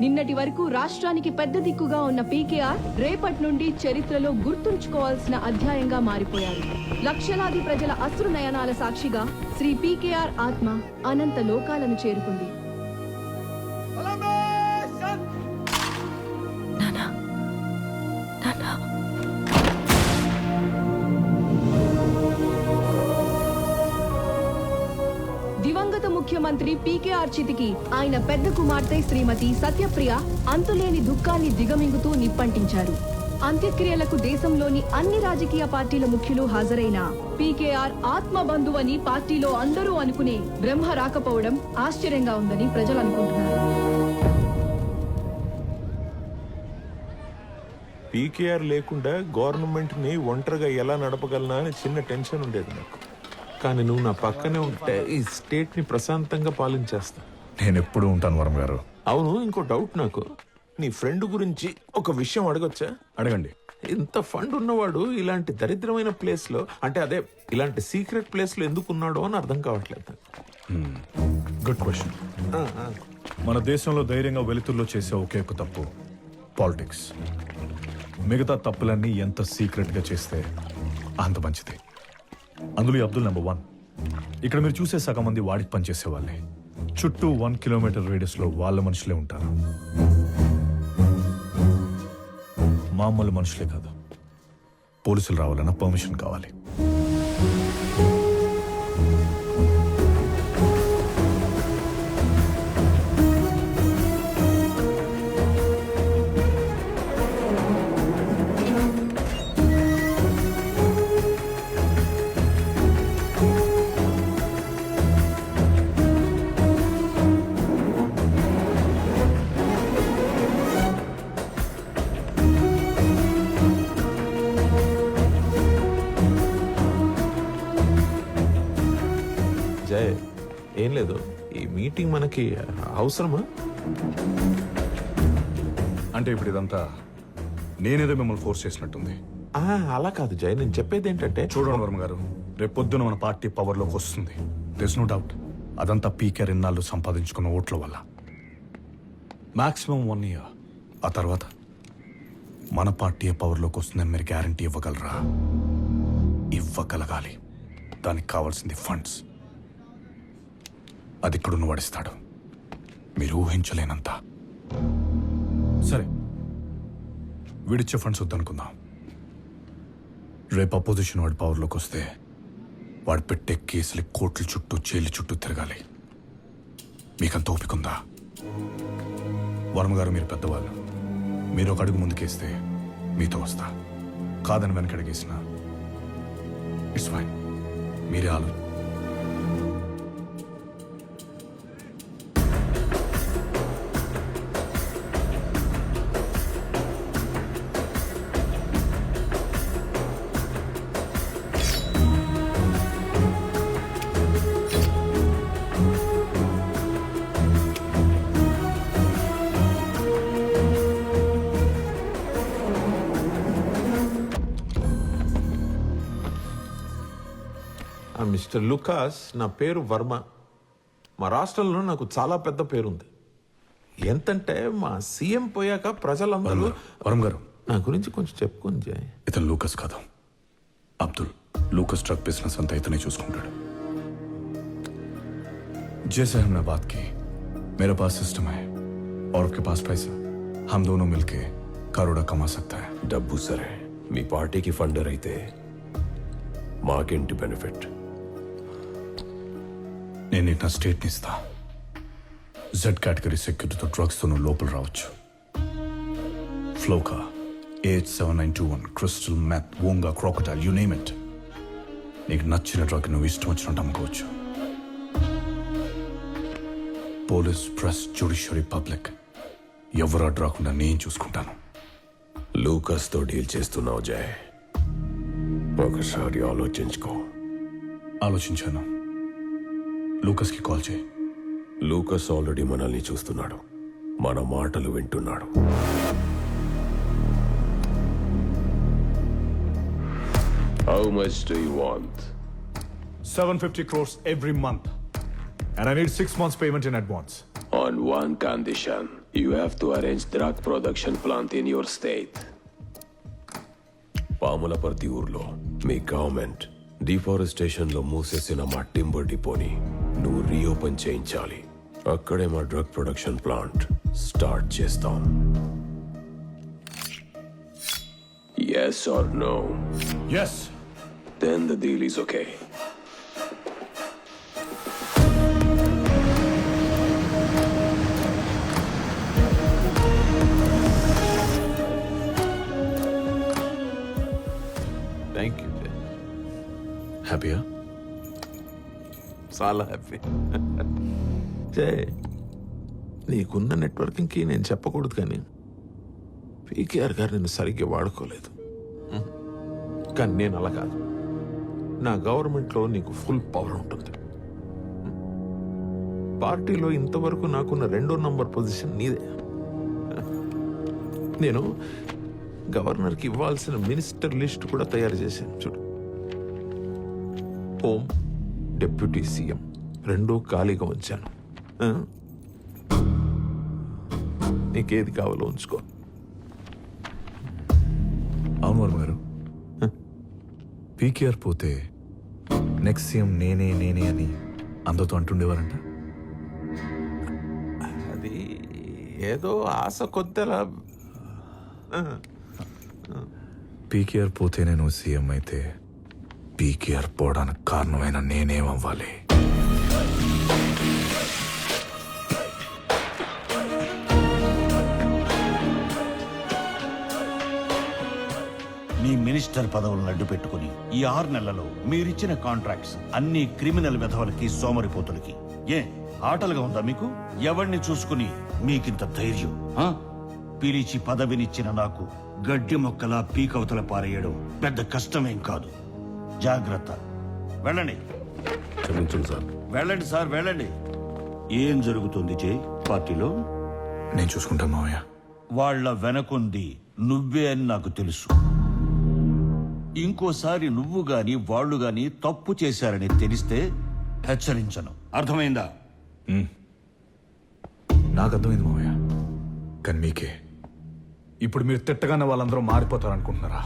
నిన్నటి వరకు రాష్ట్రానికి పెద్ద దిక్కుగా ఉన్న పీకేఆర్ రేపటి నుండి చరిత్రలో గుర్తుంచుకోవాల్సిన అధ్యాయంగా మారిపోయారు. లక్షలాది ప్రజల అశ్రు నయనాల సాక్షిగా శ్రీ పీకేఆర్ ఆత్మ అనంత లోకాలను చేరుకుంది. దివంగత ముఖ్యమంత్రి పీకేఆర్ చితికి ఆయన పెద్ద కుమార్తె శ్రీమతి సత్యప్రియ అంతులేని దుఃఖాన్ని దిగమింగుతూ నిప్పంటించారు. అంత్యక్రియలకు దేశంలోని అన్ని రాజకీయ పార్టీల ముఖ్యులు హాజరైన పీకేఆర్ ఆత్మబంధువని పార్టీలో అందరూ అనుకునే బ్రహ్మ రాకపోవడం ఆశ్చర్యంగా ఉందని ప్రజలు అనుకుంటున్నారు. పీకేఆర్ లేకుండా గవర్నమెంట్ ని ఒంటరిగా ఎలా నడపగలనా అని చిన్న టెన్షన్ ఉండేది నాకు. కానీ నువ్వు నా పక్కనే ఉంటే ఈ స్టేట్ ని ప్రశాంతంగా పాలించేస్తా. నేను ఎప్పుడు ఉంటాను వరం గారు. అవును, ఇంకో డౌట్ నాకు. నీ ఫ్రెండ్ గురించి ఒక విషయం అడగొచ్చా? అడగండి. ఇంత ఫండ్ ఉన్నవాడు ఇలాంటి దరిద్రమైన ప్లేస్ లో, అంటే అదే ఇలాంటి సీక్రెట్ ప్లేస్ లో ఎందుకు ఉన్నాడో అని అర్థం కావట్లేదు. Good question. మన దేశంలో ధైర్యంగా వెలుతురులో చేసే ఒకే ఒక తప్పు పాలిటిక్స్. మిగతా తప్పులన్నీ ఎంత సీక్రెట్ గా చేస్తే అంత మంచిది. అందులో అబ్దుల్ నెంబర్ 1. ఇక్కడ మీరు చూసే సగం మంది వాడికి పనిచేసే వాళ్ళే. చుట్టూ 1 కిలోమీటర్ రేడియస్ లో వాళ్ళ మనుషులే ఉంటారు. మామూలు మనుషులే కాదు, పోలీసులు రావాలన్నా పర్మిషన్ కావాలి. జయ్, ఏం లేదు, ఈ మీటింగ్ మనకి అవసరమా? అంటే ఇప్పుడు ఇదంతా నేనేదో మిమ్మల్ని ఫోర్స్ చేసినట్టుంది. అలా కాదు జయ్, నేను చెప్పేది ఏంటంటే, చూడండి వర్మ గారు, రేపు పొద్దున మన పార్టీ పవర్లోకి వస్తుంది. This no doubt. అదంతా పీకేఆర్ ఇన్నాళ్ళు సంపాదించుకున్న ఓట్ల వల్ల. Maximum 1 year. ఆ తర్వాత మన పార్టీ పవర్లోకి వస్తుందని మీరు గ్యారంటీ ఇవ్వగలరా? ఇవ్వగలగాలి. దానికి కావాల్సింది ఫండ్స్. అది ఇక్కడున్న వాడిస్తాడు, మీరు ఊహించలేనంత. సరే, వీడిచ్చే ఫండ్స్ వద్దనుకుందాం. రేపు అపోజిషన్ వాడి పవర్లోకి వస్తే వాడు పెట్టే కేసులు కోర్టుల చుట్టూ జైలు చుట్టూ తిరగాలి. మీకంత ఓపికందా? వర్మగారు, మీరు పెద్దవాళ్ళు. మీరు ఒక అడుగు ముందుకేస్తే మీతో వస్తా. కాదని వెనకడిగేసిన ఇట్స్ ఫైన్. మీరే ఆలోచన. మిస్టర్ లూకాస్, నా పేరు వర్మ. మా రాష్ట్రంలో నాకు చాలా పెద్ద పేరుంది. ఎంతంటే మా సీఎం పోయాక ప్రజలందరూ వరం గారు, నా గురించి కొంచెం చెప్పుకొని జయ్. ఇతను లూకస్ కాదు, అబ్దుల్. లూకస్ ట్రక్ బిజినెస్ అంతా ఇతనే చూసుకుంటాడు. जैसे हमने बात की, मेरे पास सिस्टम है और आपके पास पैसा. हम दोनों मिलके करोड़ा कमा सकता है. డబ్బు సరే, మీ పార్టీకి ఫండర్ అయితే మాకేంటి బెనిఫిట్? నేను నీకు నా స్టేట్ని ఇస్తా. జెడ్ కేటగిరీ సెక్యూరిటీతో డ్రగ్స్తో నువ్వు లోపల రావచ్చు. ఫ్లోకా, AH7921, క్రిస్టల్, మెత్, వోంగా, క్రాకటైల్, యూ నేమ్ ఇట్. నీకు నచ్చిన డ్రగ్ నువ్వు ఇష్టం వచ్చినట్టు అమ్ముకోవచ్చు. పోలీస్, ప్రెస్, జ్యుడిషియరీ, పబ్లిక్ ఎవరు అడ్డు రాకుండా నేను చూసుకుంటాను. లూకస్తో డీల్ చేస్తున్నావు జయ్, ఒకసారి ఆలోచించుకో. ఆలోచించాను. లూకస్కి కాల్ చేయి. లూకస్ ఆల్రెడీ మనల్ని చూస్తున్నాడు, మన మాటలు వింటున్నాడు. How much do you want? 750 crores every month. And I need 6 months payment in advance. On one condition. You have to arrange drug production plant in your state. Pamulaparthi ఊర్లో మీ గవర్నమెంట్ డిఫారెస్టేషన్ లో మూసేసిన మా timber డిపోని నువ్వు reopen చేయించాలి. అక్కడే మా drug production plant start చేస్తాం. Yes or no? Yes. Then the deal is okay. Thank you Jai. హ్యాపీయా? చాలా హ్యాపీ. జై, నీకున్న నెట్వర్కింగ్కి నేను చెప్పకూడదు కానీ పీకేఆర్ గారు నేను సరిగ్గా వాడుకోలేదు. కానీ నేను అలా కాదు. నా గవర్నమెంట్లో నీకు ఫుల్ పవర్ ఉంటుంది. పార్టీలో ఇంతవరకు నాకున్న 2వ నంబర్ పొజిషన్ నీదే. నేను గవర్నర్కి ఇవ్వాల్సిన మినిస్టర్ లిస్ట్ కూడా తయారు చేశాను. చూడు, హోమ్, డిప్యూటీ సీఎం 2 ఖాళీగా ఉంచాను. నీకేది కావాలో ఉంచుకో. అవును వర్మ గారు, పీకేఆర్ పోతే నెక్స్ట్ సీఎం నేనే అని అందరితో అంటుండేవారంట. అది ఏదో ఆశ కొద్దలా. పీకేఆర్ పోతే నేను సీఎం అయితే పీకేఆర్ పోవడానికి కారణమైన నేనేమవ్వాలి? మీ మినిస్టర్ పదవులను అడ్డు పెట్టుకుని ఈ 6 నెలలలో మీరిచ్చిన కాంట్రాక్ట్స్ అన్ని క్రిమినల్ వెధవలకి, సోమరిపోతులకి. ఆటలుగా ఉందా మీకు? ఎవరిని చూసుకుని మీకింత ధైర్యం? పిలిచి పదవినిచ్చిన నాకు గడ్డి మొక్కలా పీకవతల పారేయడం పెద్ద కష్టమేం కాదు. జాగ్రత్త. వెళ్ళండి. క్షమించండి సార్. వెళ్ళండి సార్, వెళ్ళండి. ఏం జరుగుతుంది జై పార్టీలో? నేను చూసుకుంటాను మావయ్య. వాళ్ళ వెనకుంది నువ్వే అని నాకు తెలుసు. ఇంకోసారి నువ్వు గాని వాళ్ళు గాని తప్పు చేశారని తెలిస్తే హెచ్చరించను. అర్థమైందా? నాకు అర్థమైంది మావయ్య. కానీ మీకే ఇప్పుడు మీరు తిట్టగానే వాళ్ళందరూ మారిపోతారనుకుంటున్నారా?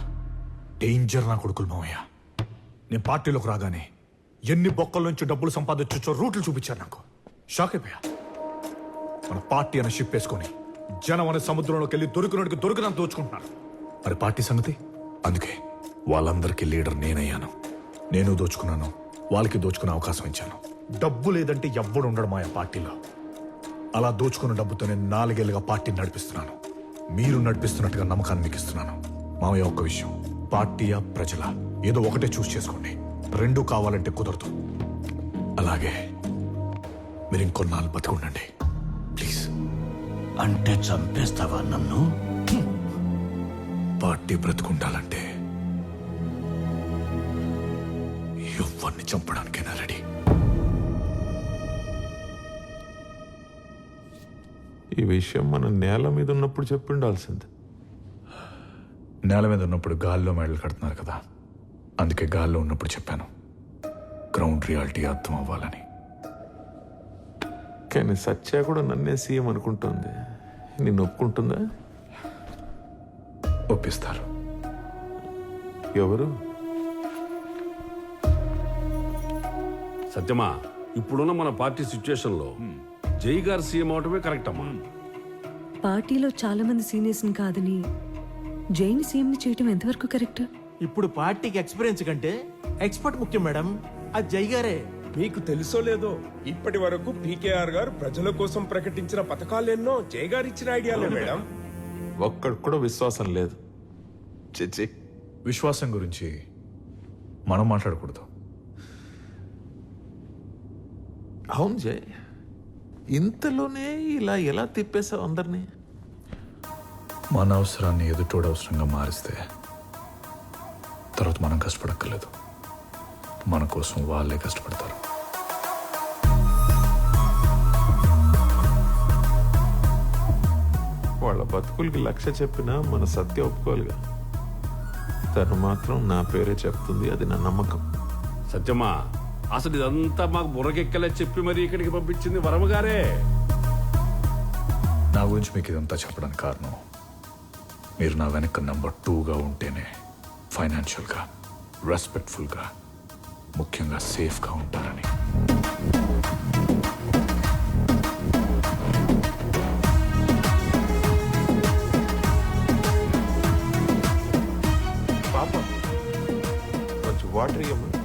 డేంజర్ నా కొడుకులు మావయ్య. నేను పార్టీలోకి రాగానే ఎన్ని బొక్కల నుంచి డబ్బులు సంపాదించో రూట్లు చూపించారు నాకు. షాక్ అయిపోయా. మన పార్టీ అనే షిప్ వేసుకొని జనం అనే సముద్రంలోకి వెళ్ళి దొరికినంత దోచుకుంటున్నారు. మరి పార్టీ సంగతి? అందుకే వాళ్ళందరికీ లీడర్ నేనయ్యాను. నేను దోచుకున్నాను, వాళ్ళకి దోచుకునే అవకాశం ఇచ్చాను. డబ్బు లేదంటే ఎవ్వడు ఉండడు మా పార్టీలో. అలా దోచుకున్న డబ్బుతో నేను 4 ఏళ్ళుగా పార్టీని నడిపిస్తున్నాను. మీరు నడిపిస్తున్నట్టుగా నమ్మకాన్ని మీకు ఇస్తున్నాను. మామయ్య, ఒక్క విషయం, పార్టీయా ప్రజల ఏదో ఒకటే చూస్ చేసుకోండి. 2 కావాలంటే కుదరదు. అలాగే మీరు ఇంకొన్నాళ్ళు బతికుండండి ప్లీజ్. అంటే చంపేస్తావా నన్ను? పార్టీ బ్రతుకుండాలంటే ఎవరిని చంపడానికైనా రెడీ. ఈ విషయం మనం నేల మీద ఉన్నప్పుడు చెప్పి ఉండాల్సింది. నేల మీద ఉన్నప్పుడు గాల్లో మెడలు కడుతున్నారు కదా, అందుకే గాల్లో ఉన్నప్పుడు చెప్పాను. గ్రౌండ్ రియాలిటీ అర్థం అవ్వాలని. కానీ సత్య కూడా నన్నే సీఎం అనుకుంటుంది. నిన్ను ఒప్పుకుంటుందా? ఒప్పిస్తారు. ఎవరు? సత్యమా, ఇప్పుడున్న మన పార్టీ సిచ్యుయేషన్ లో జై గారు సీఎం అవటమే కరెక్ట్ అమ్మా. పార్టీలో చాలా మంది సీనియర్స్ కాదని జైని సీఎం చేయటం ఎంతవరకు కరెక్ట్? ఇప్పుడు పార్టీకి ఎక్స్పీరియన్స్ కంటే ఎక్స్పర్ట్ ముఖ్యం మేడం. అది జై గారే. మీకు తెలుసో లేదో, ఇప్పటి వరకు పీకేఆర్ గారు ప్రజల కోసం ప్రకటించిన పథకాలెన్నో జై గారు ఇచ్చిన ఐడియాలే మేడం. ఒక్కడికి కూడా విశ్వాసం లేదు. చిచ్చి, విశ్వాసం గురించి మనం మాట్లాడకూడదు. అవును జయ్, ఇంతలోనే ఇలా ఎలా తిప్పేశావు అందరినీ? మన అవసరాన్ని ఎదుటోడు అవసరంగా మారిస్తే తర్వాత మనం కష్టపడక్కర్లేదు. మన కోసం వాళ్ళే కష్టపడతారు. వాళ్ళ బతుకులకి లక్ష్య చెప్పినా మన సత్య ఒప్పుకోవాలిగా. తను మాత్రం నా పేరే చెప్తుంది, అది నా నమ్మకం. సత్యమా, అసలు ఇదంతా మాకు బుర్రకెక్కలే చెప్పి మరి ఇక్కడికి పంపించింది వరమ గారే. నా గురించి మీకు ఇదంతా చెప్పడానికి కారణం మీరు నా వెనక నంబర్ 2గా ఉంటేనే ఫైనాన్షియల్గా రెస్పెక్ట్ఫుల్గా ముఖ్యంగా సేఫ్గా ఉంటానని. పాప కొంచెం వాటర్ ఇవ్వమ్మా.